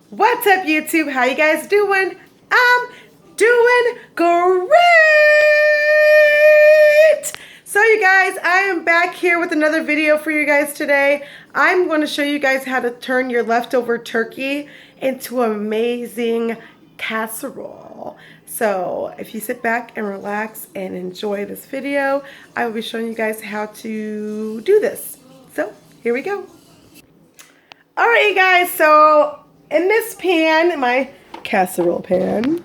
What's up, YouTube? How you guys doing? I'm doing great! So you guys, I am back here with another video for you guys today. I'm going to show you guys how to turn your leftover turkey into an amazing casserole. So if you sit back and relax and enjoy this video, I will be showing you guys how to do this. So here we go. Alright, you guys, so in this pan, my casserole pan,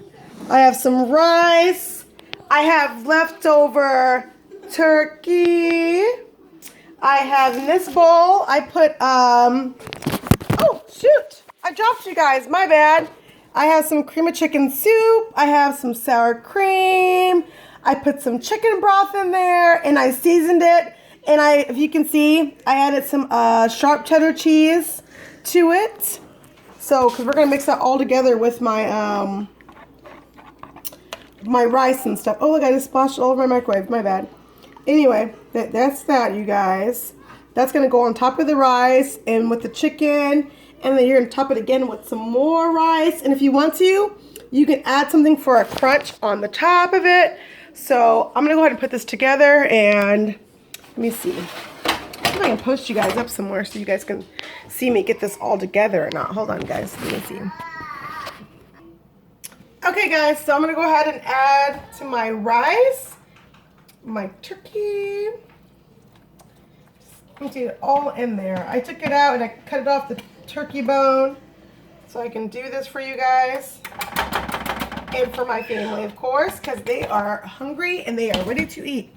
I have some rice. I have leftover turkey. I have in this bowl, I put, oh, shoot, I dropped you guys, my bad. I have some cream of chicken soup. I have some sour cream. I put some chicken broth in there, and I seasoned it. And if you can see, I added some sharp cheddar cheese to it. So, because we're going to mix that all together with my my rice and stuff. Oh, look, I just splashed it all over my microwave. My bad. Anyway, that's that, you guys. That's going to go on top of the rice and with the chicken. And then you're going to top it again with some more rice. And if you want to, you can add something for a crunch on the top of it. So, I'm going to go ahead and put this together and let me see. I can post you guys up somewhere so you guys can see me get this all together or not. Hold on, guys. Let me see. Okay, guys. So I'm going to go ahead and add to my rice, my turkey. Empty it all in there. I took it out and I cut it off the turkey bone so I can do this for you guys and for my family, of course, because they are hungry and they are ready to eat.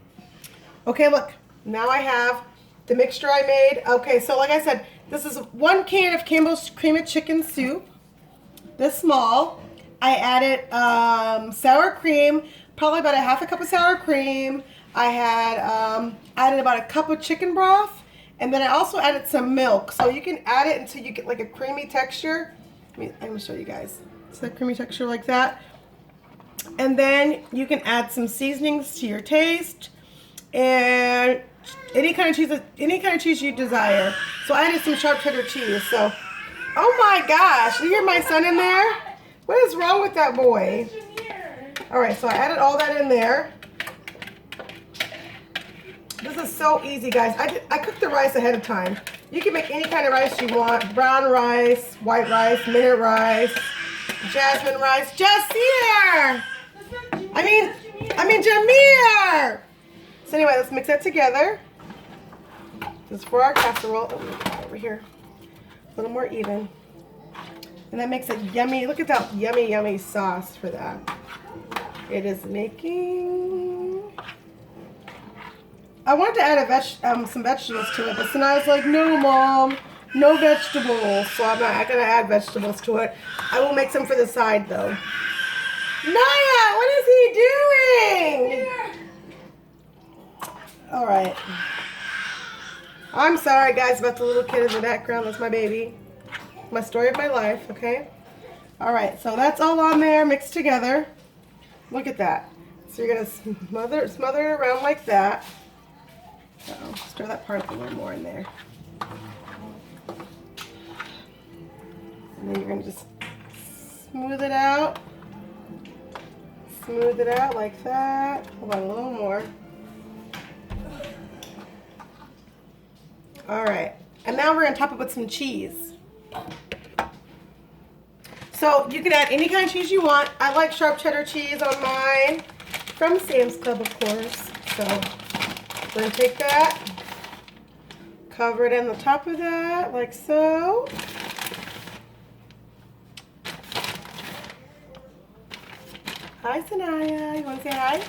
Okay, look. Now I have the mixture I made. Okay, so like I said, this is 1 can of Campbell's cream of chicken soup. This small. I added sour cream, probably about a half a cup of sour cream. I had added about a cup of chicken broth, and then I also added some milk. So you can add it until you get like a creamy texture. I'm gonna show you guys. It's a creamy texture like that. And then you can add some seasonings to your taste, and any kind of cheese you desire. So I added some sharp cheddar cheese. So, oh my gosh, you hear my son in there? What is wrong with that boy? All right, so I added all that in there. This is so easy, guys. I cooked the rice ahead of time. You can make any kind of rice you want: brown rice, white rice, minute rice, jasmine rice. Jasir! I mean Jameer! So anyway, let's mix that together. This is for our casserole. Oh, over here. A little more even. And that makes it yummy. Look at that yummy, yummy sauce for that. It is making... I wanted to add some vegetables to it, but then I was like, no, Mom, no vegetables. So I'm not going to add vegetables to it. I will make some for the side, though. Naya, what is he doing? All right. I'm sorry, guys, about the little kid in the background. That's my baby. My story of my life, okay? All right, so that's all on there mixed together. Look at that. So you're going to smother it around like that. Uh-oh, stir that part up a little more in there. And then you're going to just smooth it out. Smooth it out like that. Hold on, a little more. All right, and now we're going to top it with some cheese. So you can add any kind of cheese you want. I like sharp cheddar cheese on mine from Sam's Club, of course. So we're going to take that, cover it in the top of that, like so. Hi, Sanaya. You want to say hi?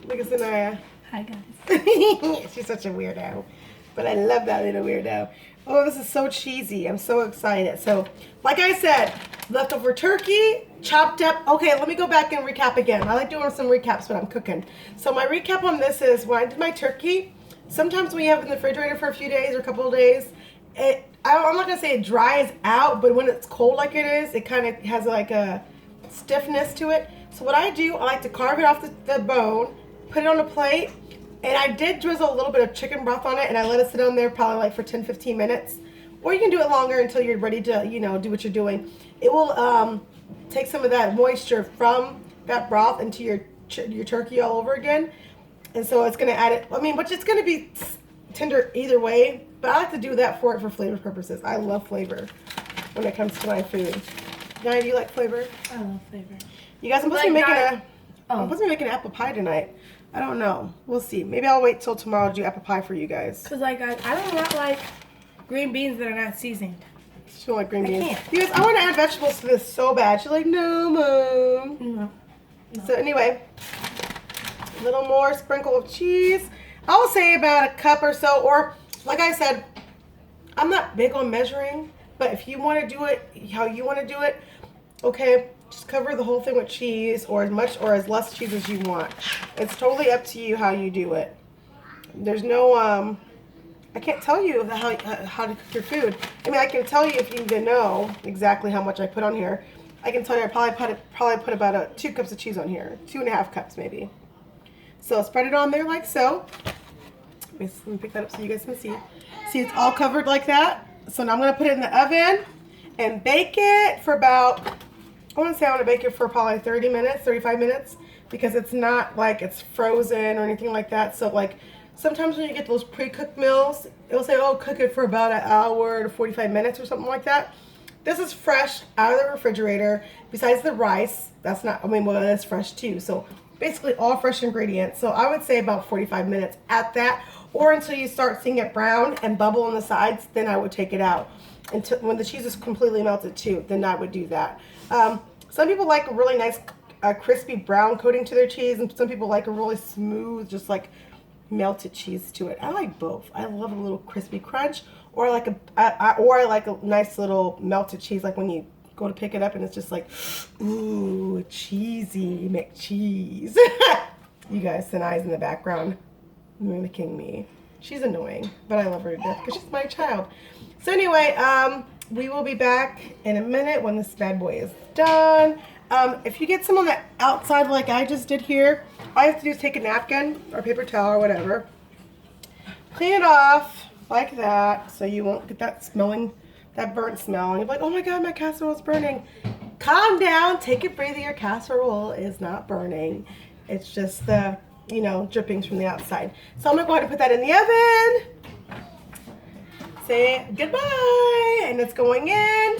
Look at Sanaya. Hi, guys. She's such a weirdo. But I love that little weirdo. Oh, this is so cheesy. I'm so excited. So, like I said, leftover turkey, chopped up. Okay, let me go back and recap again. I like doing some recaps when I'm cooking. So my recap on this is when I did my turkey, sometimes when you have it in the refrigerator for a few days or a couple of days, I'm not going to say it dries out, but when it's cold like it is, it kind of has like a stiffness to it. So what I do, I like to carve it off the bone, put it on a plate, and I did drizzle a little bit of chicken broth on it, and I let it sit on there probably like for 10-15 minutes. or you can do it longer until you're ready to, you know, do what you're doing. It will take some of that moisture from that broth into your turkey all over again. And so it's going to add it, I mean, but it's going to be tender either way. But I like to do that for flavor purposes. I love flavor when it comes to my food. Naya, do you like flavor? I love flavor. You guys, I'm supposed to be making apple pie tonight. I don't know. We'll see. Maybe I'll wait till tomorrow to do apple pie for you guys. Because, like, I do not like green beans that are not seasoned. She don't like green beans. Can't. You guys, I want to add vegetables to this so bad. She's like, no, Mom. No. So anyway, a little more sprinkle of cheese. I will say about a cup or so, or like I said, I'm not big on measuring, but if you want to do it how you want to do it, okay, just cover the whole thing with cheese or as much or as less cheese as you want. It's totally up to you how you do it. There's no, I can't tell you how to cook your food. I mean, I can tell you if you even know exactly how much I put on here. I can tell you I probably put about 2 cups of cheese on here, 2.5 cups maybe. So spread it on there like so. Let me pick that up so you guys can see. See, it's all covered like that. So now I'm going to put it in the oven and bake it for about, I want to say I want to bake it for probably 30 minutes, 35 minutes, because it's not like it's frozen or anything like that. So like sometimes when you get those pre-cooked meals, it'll say, oh, cook it for about an hour to 45 minutes or something like that. This is fresh out of the refrigerator. Besides the rice, that's not, I mean, well, that's fresh too. So basically all fresh ingredients. So I would say about 45 minutes at that, or until you start seeing it brown and bubble on the sides, then I would take it out. Until when the cheese is completely melted too, then I would do that. Some people like a really nice crispy brown coating to their cheese, and some people like a really smooth, just like melted cheese to it. I like both. I love a little crispy crunch, or I like a nice little melted cheese, like when you go to pick it up and it's just like, ooh, cheesy McCheese. You guys, Sanai's in the background mimicking me. She's annoying, but I love her to death because she's my child. So anyway, we will be back in a minute when this bad boy is done. If you get some on the outside like I just did here, all you have to do is take a napkin or paper towel or whatever, clean it off like that so you won't get that burnt smell. And you're like, oh my God, my casserole is burning. Calm down, take a breather. Your casserole is not burning. It's just the, you know, drippings from the outside. So I'm gonna go ahead and put that in the oven. Say goodbye, and it's going in.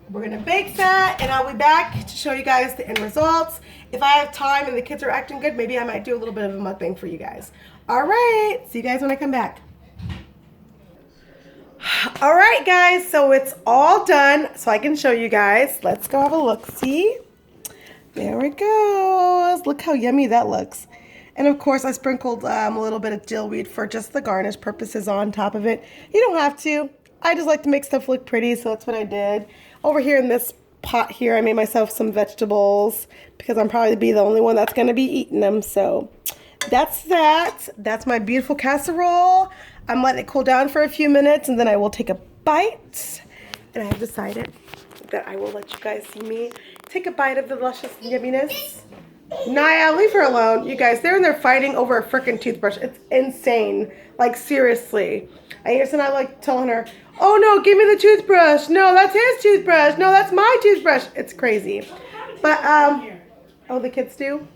We're gonna bake that, and I'll be back to show you guys the end results. If I have time and the kids are acting good, maybe I might do a little bit of a mukbang for you guys. All right, see you guys when I come back. All right, guys, so it's all done, so I can show you guys. Let's go have a look. See? There it goes. Look how yummy that looks. And of course, I sprinkled a little bit of dillweed for just the garnish purposes on top of it. You don't have to. I just like to make stuff look pretty, so that's what I did. Over here in this pot here, I made myself some vegetables because I'm probably be the only one that's going to be eating them. So that's that. That's my beautiful casserole. I'm letting it cool down for a few minutes, and then I will take a bite. And I have decided that I will let you guys see me take a bite of the luscious yumminess. Naya, leave her alone. You guys, they're in there fighting over a freaking toothbrush. It's insane. Like, seriously. I hear Sanaya like telling her, oh no, give me the toothbrush. No, that's his toothbrush. No, that's my toothbrush. It's crazy. But, oh, the kids do?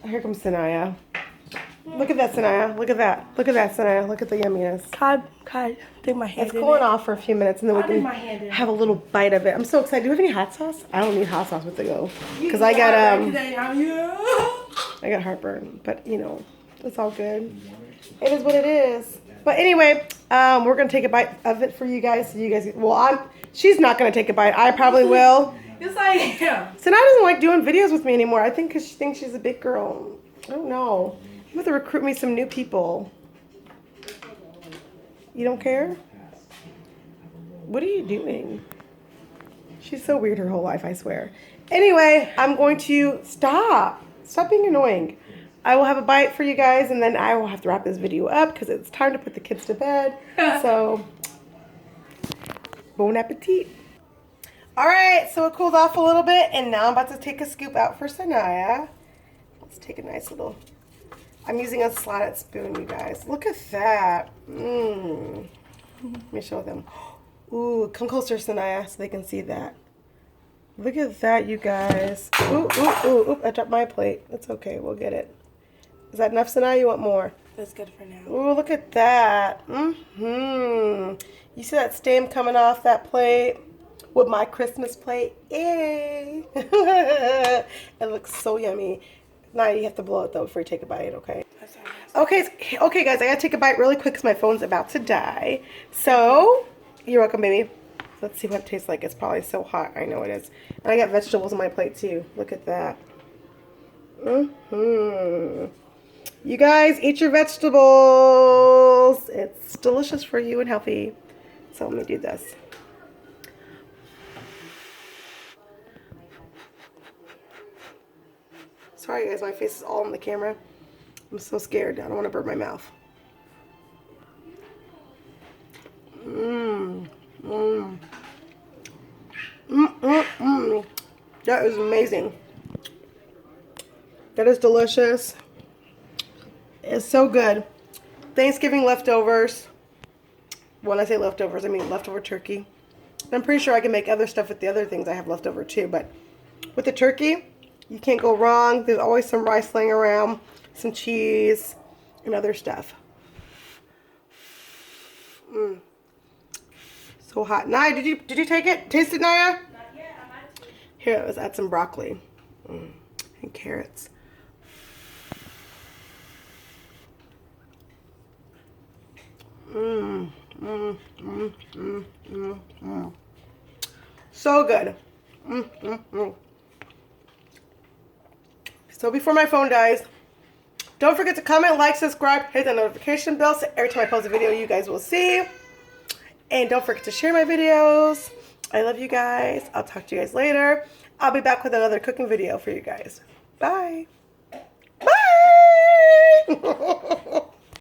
Here comes Sanaya. Look at that, Sanaya. Look at that. Look at that, Sanaya. Look at the yumminess. God, take my hand. It's cooling off for a few minutes, and then we can have a little bite of it. I'm so excited. Do you have any hot sauce? I don't need hot sauce with the go, because I got I got heartburn. But you know, it's all good. It is what it is. But anyway, we're gonna take a bite of it for you guys. So you guys, well, she's not gonna take a bite. I probably will. Yes, I am. Sanaya doesn't like doing videos with me anymore. I think because she thinks she's a big girl. I don't know. You have to recruit me some new people. You don't care? What are you doing? She's so weird her whole life, I swear. Anyway, I'm going to stop. Stop being annoying. I will have a bite for you guys, and then I will have to wrap this video up because it's time to put the kids to bed. So, bon appetit. All right, so it cooled off a little bit, and now I'm about to take a scoop out for Sanaya. Let's take a nice little I'm using a slotted spoon, you guys. Look at that. Mmm. Let me show them. Ooh, come closer, Sanaya, so they can see that. Look at that, you guys. Ooh, ooh, ooh, ooh. I dropped my plate. It's okay. We'll get it. Is that enough, Sanaya? You want more? That's good for now. Ooh, look at that. Mm-hmm. You see that steam coming off that plate with my Christmas plate? Yay! It looks so yummy. Now you have to blow it though before you take a bite, okay? That's all. Okay, guys, I gotta take a bite really quick because my phone's about to die. So, you're welcome, baby. Let's see what it tastes like. It's probably so hot. I know it is. And I got vegetables on my plate too. Look at that. Mm-hmm. You guys, eat your vegetables. It's delicious for you and healthy. So let me do this. Sorry guys, my face is all in the camera. I'm so scared. I don't want to burn my mouth. Mmm. Mmm. Mmm. Mmm. That is amazing. That is delicious. It's so good. Thanksgiving leftovers. When I say leftovers, I mean leftover turkey. I'm pretty sure I can make other stuff with the other things I have left over too, but with the turkey, you can't go wrong. There's always some rice laying around, some cheese, and other stuff. Mmm. So hot. Naya, did you take it? Taste it, Naya? Not yet. I'm about to. Here, let's add some broccoli. And carrots. Mmm. Mmm. Mmm. Mmm. Mmm. Mmm. So good. Mmm. Mmm. Mmm. So before my phone dies, don't forget to comment, like, subscribe, hit the notification bell so every time I post a video you guys will see. And don't forget to share my videos. I love you guys. I'll talk to you guys later. I'll be back with another cooking video for you guys. Bye.